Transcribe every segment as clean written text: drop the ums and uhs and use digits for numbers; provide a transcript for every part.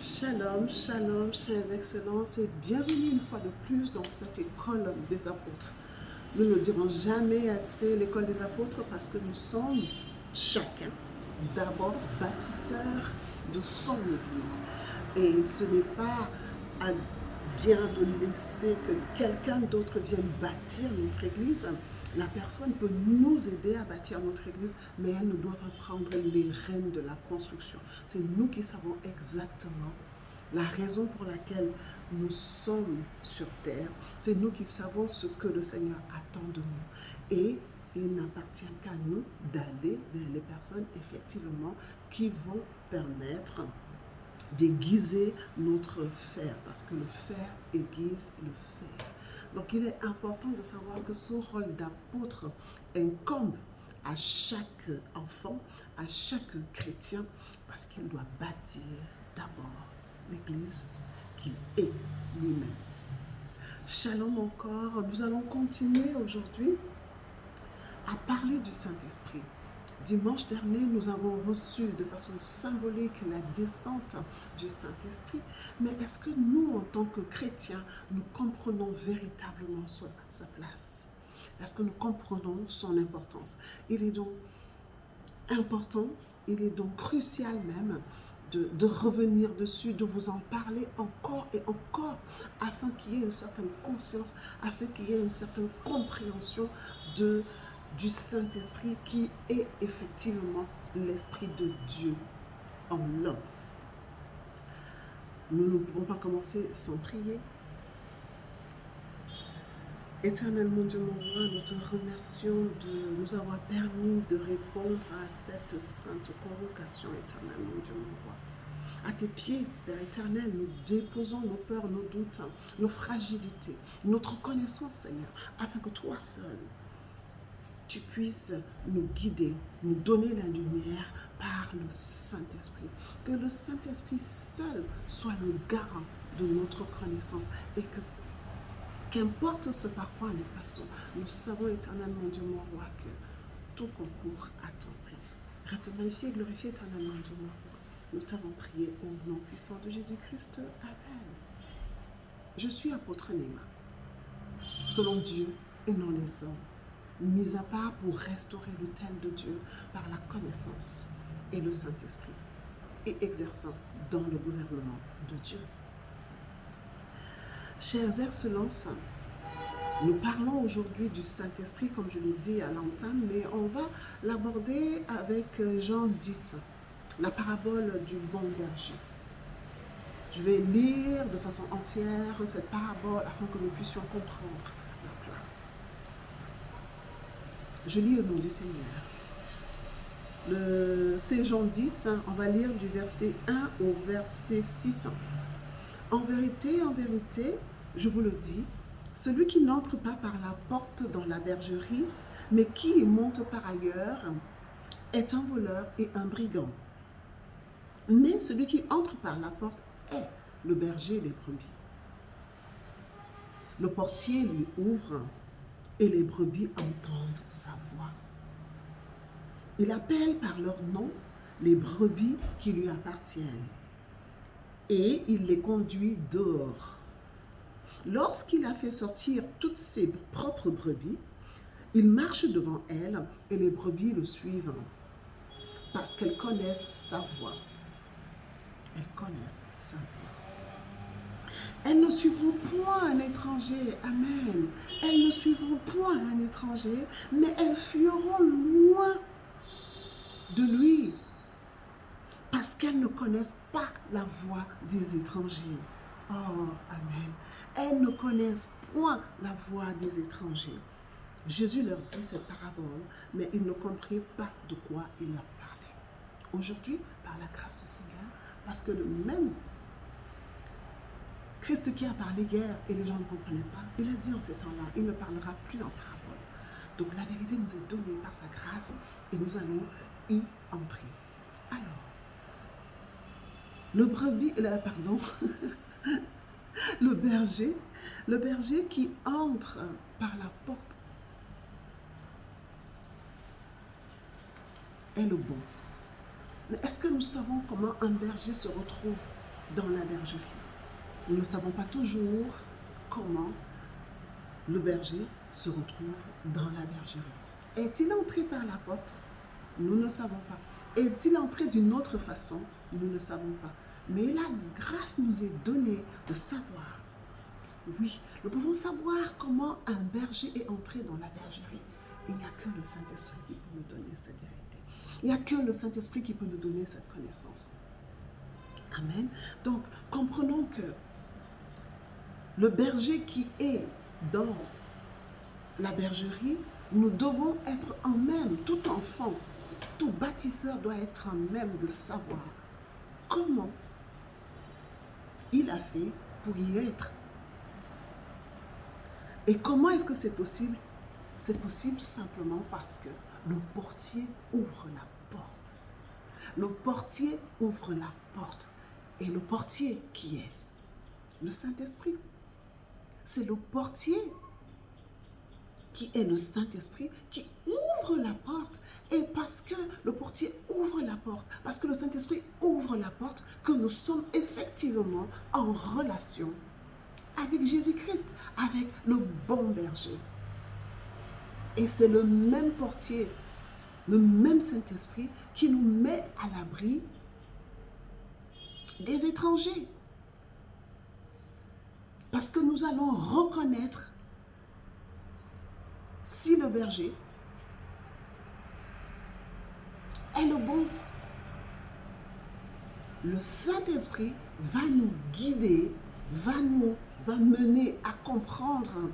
Shalom, shalom, chers excellences, et bienvenue une fois de plus dans cette école des apôtres. Nous ne dirons jamais assez l'école des apôtres parce que nous sommes chacun d'abord bâtisseurs de son Église. Et ce n'est pas à bien de laisser que quelqu'un d'autre vienne bâtir notre Église. La personne peut nous aider à bâtir notre Église, mais elle ne doit pas prendre les rênes de la construction. C'est nous qui savons exactement la raison pour laquelle nous sommes sur terre. C'est nous qui savons ce que le Seigneur attend de nous. Et il n'appartient qu'à nous d'aller vers les personnes, effectivement, qui vont permettre d'aiguiser notre fer, parce que le fer aiguise le fer. Donc il est important de savoir que ce rôle d'apôtre incombe à chaque enfant, à chaque chrétien, parce qu'il doit bâtir d'abord l'Église qu'il est lui-même. Shalom encore, nous allons continuer aujourd'hui à parler du Saint-Esprit. Dimanche dernier, nous avons reçu de façon symbolique la descente du Saint-Esprit. Mais est-ce que nous, en tant que chrétiens, nous comprenons véritablement sa place? Est-ce que nous comprenons son importance? Il est donc important, il est donc crucial même de revenir dessus, de vous en parler encore et encore, afin qu'il y ait une certaine conscience, afin qu'il y ait une certaine compréhension du Saint-Esprit qui est effectivement l'Esprit de Dieu en l'homme. Nous ne pouvons pas commencer sans prier. Éternel mon Dieu, mon roi, nous te remercions de nous avoir permis de répondre à cette sainte convocation, éternel mon Dieu, mon roi. À tes pieds, Père éternel, nous déposons nos peurs, nos doutes, nos fragilités, notre connaissance, Seigneur, afin que toi seul, tu puisses nous guider, nous donner la lumière par le Saint-Esprit. Que le Saint-Esprit seul soit le garant de notre connaissance et que qu'importe ce par quoi nous passons, nous savons éternellement, Dieu mon roi, que tout concourt à ton plan. Reste magnifié et glorifié éternellement, Dieu mon roi. Nous t'avons prié au nom puissant de Jésus-Christ. Amen. Je suis apôtre Néma, selon Dieu et non les hommes, mis à part pour restaurer l'autel de Dieu par la connaissance et le Saint-Esprit, et exerçant dans le gouvernement de Dieu. Chers excellences, nous parlons aujourd'hui du Saint-Esprit, comme je l'ai dit à l'entame, mais on va l'aborder avec Jean 10, la parabole du bon berger. Je vais lire de façon entière cette parabole afin que nous puissions comprendre la place. Je lis au nom du Seigneur. C'est Jean 10, on va lire du verset 1 au verset 6. En vérité, je vous le dis, celui qui n'entre pas par la porte dans la bergerie, mais qui y monte par ailleurs, est un voleur et un brigand. Mais celui qui entre par la porte est le berger des brebis. Le portier lui ouvre et les brebis entendent sa voix. Il appelle par leur nom les brebis qui lui appartiennent et il les conduit dehors. Lorsqu'il a fait sortir toutes ses propres brebis, il marche devant elles et les brebis le suivent parce qu'elles connaissent sa voix. Elles connaissent sa voix. Elles ne suivront point un étranger, amen. Elles ne suivront point un étranger, mais elles fuiront loin de lui, parce qu'elles ne connaissent pas la voix des étrangers. Oh, amen. Elles ne connaissent point la voix des étrangers. Jésus leur dit cette parabole, mais ils ne comprirent pas de quoi il leur parlait. Aujourd'hui, par la grâce du Seigneur, parce que le même Christ qui a parlé hier et les gens ne comprenaient pas, il a dit en ces temps-là, il ne parlera plus en parabole. Donc la vérité nous est donnée par sa grâce et nous allons y entrer. Alors, le berger qui entre par la porte est le bon. Mais est-ce que nous savons comment un berger se retrouve dans la bergerie. Nous ne savons pas toujours comment le berger se retrouve dans la bergerie. Est-il entré par la porte? Nous ne savons pas. Est-il entré d'une autre façon? Nous ne savons pas. Mais la grâce nous est donnée de savoir. Oui, nous pouvons savoir comment un berger est entré dans la bergerie. Il n'y a que le Saint-Esprit qui peut nous donner cette vérité. Il n'y a que le Saint-Esprit qui peut nous donner cette connaissance. Amen. Donc, comprenons que le berger qui est dans la bergerie, nous devons être en même, tout enfant, tout bâtisseur doit être en même de savoir comment il a fait pour y être. Et comment est-ce que c'est possible? C'est possible simplement parce que le portier ouvre la porte. Le portier ouvre la porte. Et le portier, qui est-ce? Le Saint-Esprit. C'est le portier qui est le Saint-Esprit qui ouvre la porte. Et parce que le portier ouvre la porte, parce que le Saint-Esprit ouvre la porte, que nous sommes effectivement en relation avec Jésus-Christ, avec le bon berger. Et c'est le même portier, le même Saint-Esprit qui nous met à l'abri des étrangers. Parce que nous allons reconnaître si le berger est le bon. Le Saint-Esprit va nous guider, va nous amener à comprendre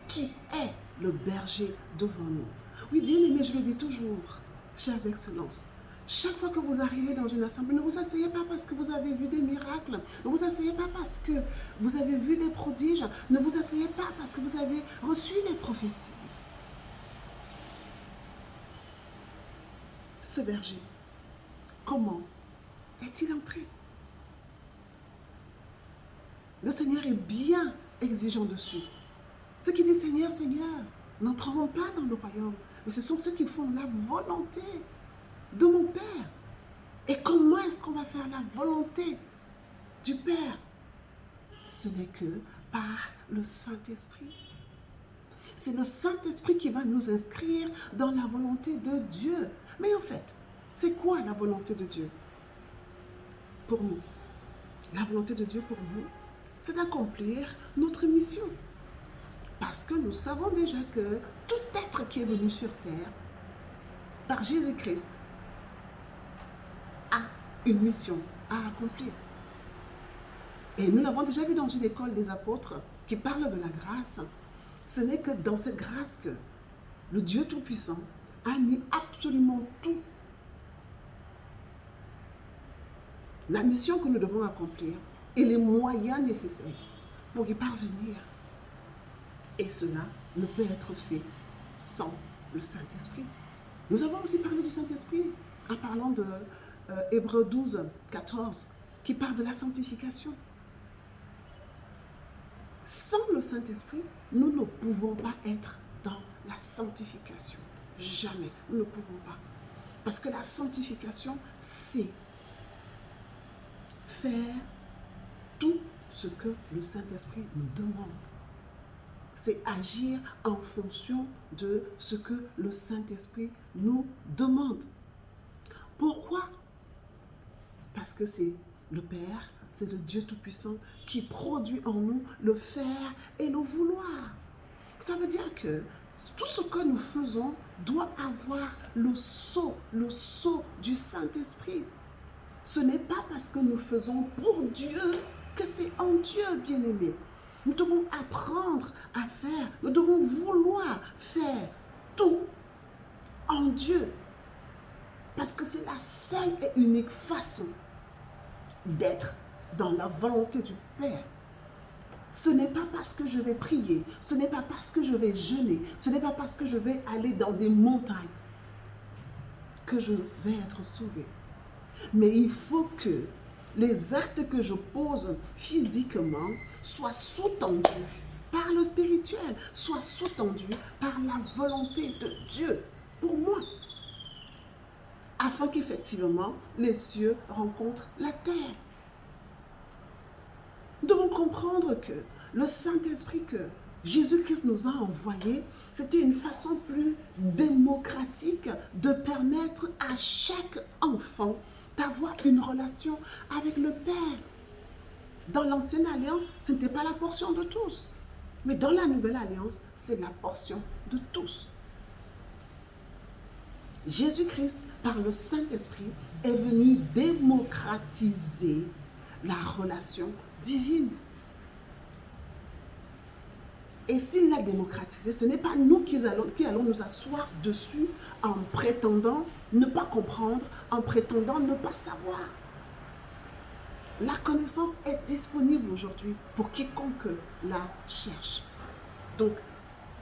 qui est le berger devant nous. Oui, bien aimé, je le dis toujours, chères excellences, chaque fois que vous arrivez dans une assemblée, ne vous asseyez pas parce que vous avez vu des miracles, ne vous asseyez pas parce que vous avez vu des prodiges, ne vous asseyez pas parce que vous avez reçu des prophéties. Ce berger, comment est-il entré? Le Seigneur est bien exigeant dessus. Ceux qui disent Seigneur, Seigneur, n'entreront pas dans le royaume, mais ce sont ceux qui font la volonté de mon Père. Et comment est-ce qu'on va faire la volonté du Père? Ce n'est que par le Saint-Esprit. C'est le Saint-Esprit qui va nous inscrire dans la volonté de Dieu. Mais en fait, c'est quoi la volonté de Dieu pour nous? La volonté de Dieu pour nous, c'est d'accomplir notre mission. Parce que nous savons déjà que tout être qui est venu sur terre, par Jésus-Christ, a une mission à accomplir. Et nous l'avons déjà vu dans une école des apôtres qui parle de la grâce. Ce n'est que dans cette grâce que le Dieu Tout-Puissant a mis absolument tout. La mission que nous devons accomplir et les moyens nécessaires pour y parvenir. Et cela ne peut être fait sans le Saint-Esprit. Nous avons aussi parlé du Saint-Esprit en parlant de Hébreux 12, 14, qui parle de la sanctification. Sans le Saint-Esprit, nous ne pouvons pas être dans la sanctification. Jamais, nous ne pouvons pas. Parce que la sanctification, c'est faire tout ce que le Saint-Esprit nous demande. C'est agir en fonction de ce que le Saint-Esprit nous demande. Pourquoi? Parce que c'est le Père, c'est le Dieu Tout-Puissant qui produit en nous le faire et le vouloir. Ça veut dire que tout ce que nous faisons doit avoir le sceau du Saint-Esprit. Ce n'est pas parce que nous faisons pour Dieu que c'est en Dieu, bien-aimé. Nous devons apprendre à faire, nous devons vouloir faire tout en Dieu. Parce que c'est la seule et unique façon d'être dans la volonté du Père. Ce n'est pas parce que je vais prier, ce n'est pas parce que je vais jeûner, ce n'est pas parce que je vais aller dans des montagnes que je vais être sauvé. Mais il faut que les actes que je pose physiquement soient sous-tendus par le spirituel, soient sous-tendus par la volonté de Dieu pour moi. Afin qu'effectivement les cieux rencontrent la terre. comprendre que le Saint-Esprit que Jésus-Christ nous a envoyé, c'était une façon plus démocratique de permettre à chaque enfant d'avoir une relation avec le Père. Dans l'Ancienne Alliance, ce n'était pas la portion de tous. Mais dans la Nouvelle Alliance, c'est la portion de tous. Jésus-Christ, par le Saint-Esprit, est venu démocratiser la relation divine. Et s'il l'a démocratisé, ce n'est pas nous qui allons nous asseoir dessus en prétendant ne pas comprendre, en prétendant ne pas savoir. La connaissance est disponible aujourd'hui pour quiconque la cherche. Donc,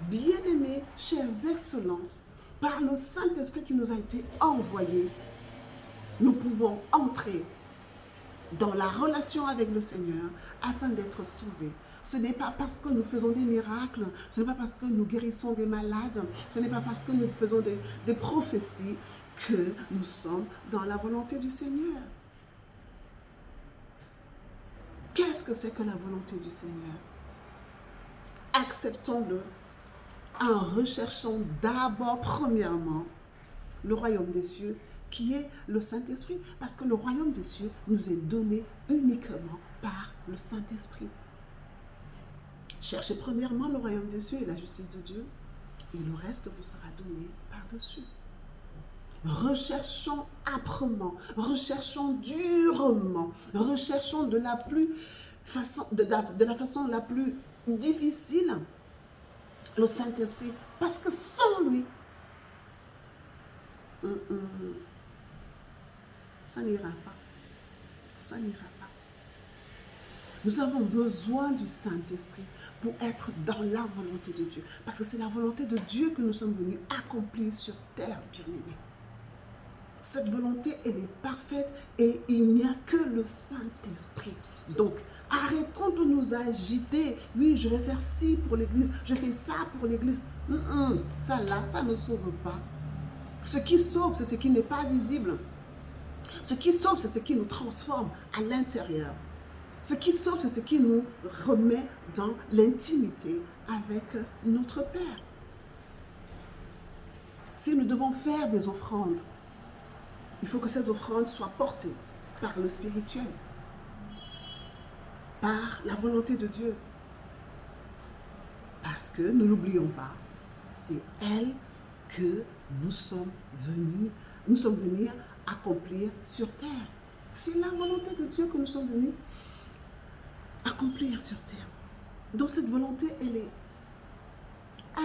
bien-aimés, chères excellences, par le Saint-Esprit qui nous a été envoyé, nous pouvons entrer dans la relation avec le Seigneur afin d'être sauvés. Ce n'est pas parce que nous faisons des miracles, ce n'est pas parce que nous guérissons des malades, ce n'est pas parce que nous faisons des prophéties que nous sommes dans la volonté du Seigneur. Qu'est-ce que c'est que la volonté du Seigneur? Acceptons-le en recherchant d'abord, premièrement, le royaume des cieux, qui est le Saint-Esprit, parce que le royaume des cieux nous est donné uniquement par le Saint-Esprit. Cherchez premièrement le royaume des cieux et la justice de Dieu, et le reste vous sera donné par-dessus. Recherchons âprement, recherchons durement, recherchons de la façon la plus difficile le Saint-Esprit, parce que sans lui, ça n'ira pas. Ça n'ira pas. Nous avons besoin du Saint-Esprit pour être dans la volonté de Dieu. Parce que c'est la volonté de Dieu que nous sommes venus accomplir sur terre, bien-aimés. Cette volonté, elle est parfaite et il n'y a que le Saint-Esprit. Donc, arrêtons de nous agiter. Oui, je vais faire ci pour l'Église, je fais ça pour l'Église. Ça là, ça ne sauve pas. Ce qui sauve, c'est ce qui n'est pas visible. Ce qui sauve, c'est ce qui nous transforme à l'intérieur. Ce qui sauve, c'est ce qui nous remet dans l'intimité avec notre Père. Si nous devons faire des offrandes, il faut que ces offrandes soient portées par le spirituel, par la volonté de Dieu. Parce que, ne l'oublions pas, c'est elle que nous sommes venus accomplir sur terre. C'est la volonté de Dieu que nous sommes venus accomplir sur terre. Donc cette volonté, elle est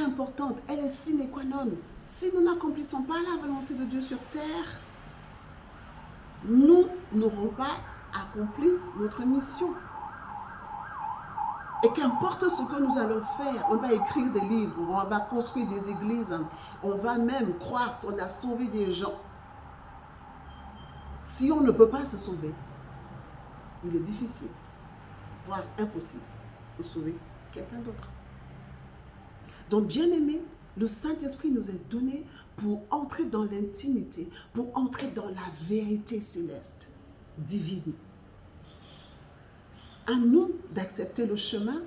importante, elle est sine qua non. Si nous n'accomplissons pas la volonté de Dieu sur terre, nous n'aurons pas accompli notre mission. Et qu'importe ce que nous allons faire, on va écrire des livres, on va construire des églises, on va même croire qu'on a sauvé des gens. Si on ne peut pas se sauver, il est difficile, voire impossible, de sauver quelqu'un d'autre. Donc, bien aimé, le Saint-Esprit nous est donné pour entrer dans l'intimité, pour entrer dans la vérité céleste, divine. À nous d'accepter le chemin,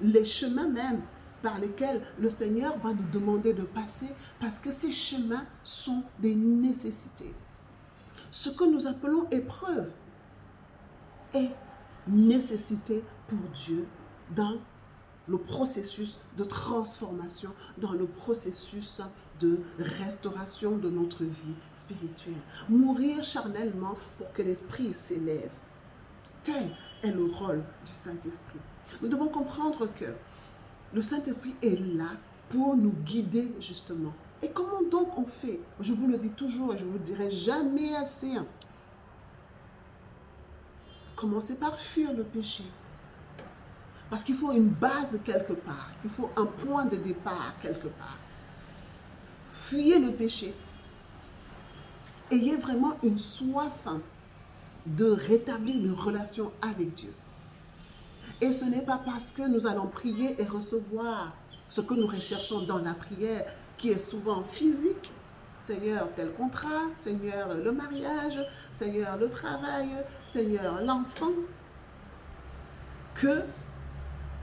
les chemins même par lesquels le Seigneur va nous demander de passer, parce que ces chemins sont des nécessités. Ce que nous appelons épreuve est nécessité pour Dieu dans le processus de transformation, dans le processus de restauration de notre vie spirituelle. Mourir charnellement pour que l'esprit s'élève. Tel est le rôle du Saint-Esprit. Nous devons comprendre que le Saint-Esprit est là pour nous guider justement. Et comment donc on fait? Je vous le dis toujours et je vous le dirai jamais assez. Commencez par fuir le péché. Parce qu'il faut une base quelque part. Il faut un point de départ quelque part. Fuyez le péché. Ayez vraiment une soif de rétablir une relation avec Dieu. Et ce n'est pas parce que nous allons prier et recevoir ce que nous recherchons dans la prière, qui est souvent physique. Seigneur, tel contrat, Seigneur, le mariage, Seigneur, le travail, Seigneur, l'enfant. que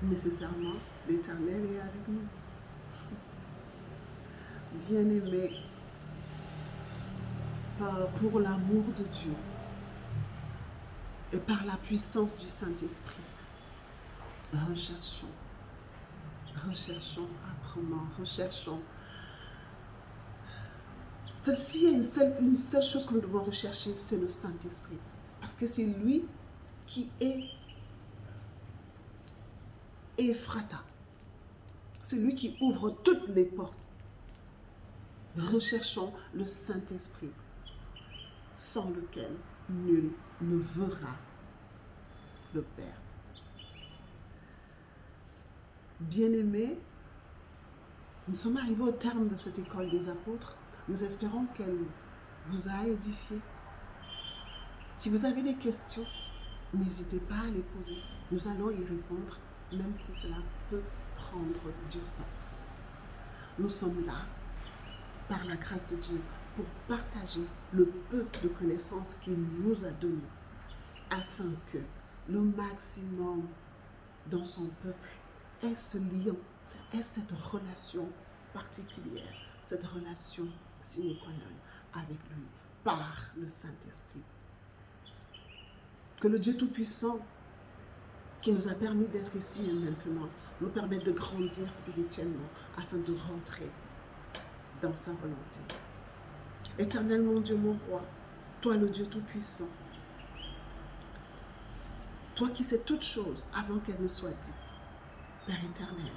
nécessairement l'Éternel est avec nous. Bien-aimés, pour l'amour de Dieu et par la puissance du Saint-Esprit, recherchons âprement, recherchons. Celle-ci est une seule chose que nous devons rechercher, c'est le Saint-Esprit. Parce que c'est lui qui est Ephrata. C'est lui qui ouvre toutes les portes. Recherchons le Saint-Esprit, sans lequel nul ne verra le Père. Bien-aimés, nous sommes arrivés au terme de cette école des apôtres. Nous espérons qu'elle vous a édifié. Si vous avez des questions, n'hésitez pas à les poser. Nous allons y répondre, même si cela peut prendre du temps. Nous sommes là, par la grâce de Dieu, pour partager le peu de connaissances qu'il nous a donné, afin que le maximum dans son peuple ait ce lien, ait cette relation particulière, cette relation sine qua non avec lui, par le Saint-Esprit. Que le Dieu Tout-Puissant, qui nous a permis d'être ici et maintenant, nous permette de grandir spirituellement afin de rentrer dans sa volonté. Éternel mon Dieu, mon roi, toi le Dieu Tout-Puissant, toi qui sais toutes choses avant qu'elles ne soient dites, Père éternel,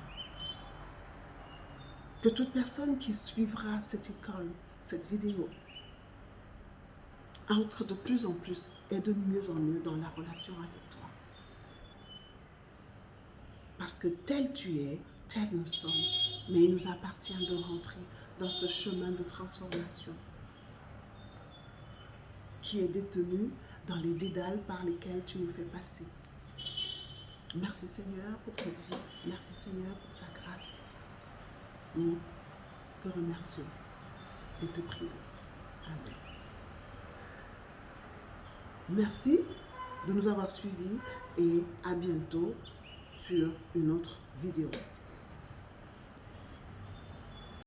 que toute personne qui suivra cette école, cette vidéo, entre de plus en plus et de mieux en mieux dans la relation avec toi. Parce que tel tu es, tel nous sommes, mais il nous appartient de rentrer dans ce chemin de transformation qui est détenu dans les dédales par lesquels tu nous fais passer. Merci Seigneur pour cette vie. Merci Seigneur pour ta grâce. Nous te remercions et te prions. Amen. Merci de nous avoir suivis et à bientôt sur une autre vidéo.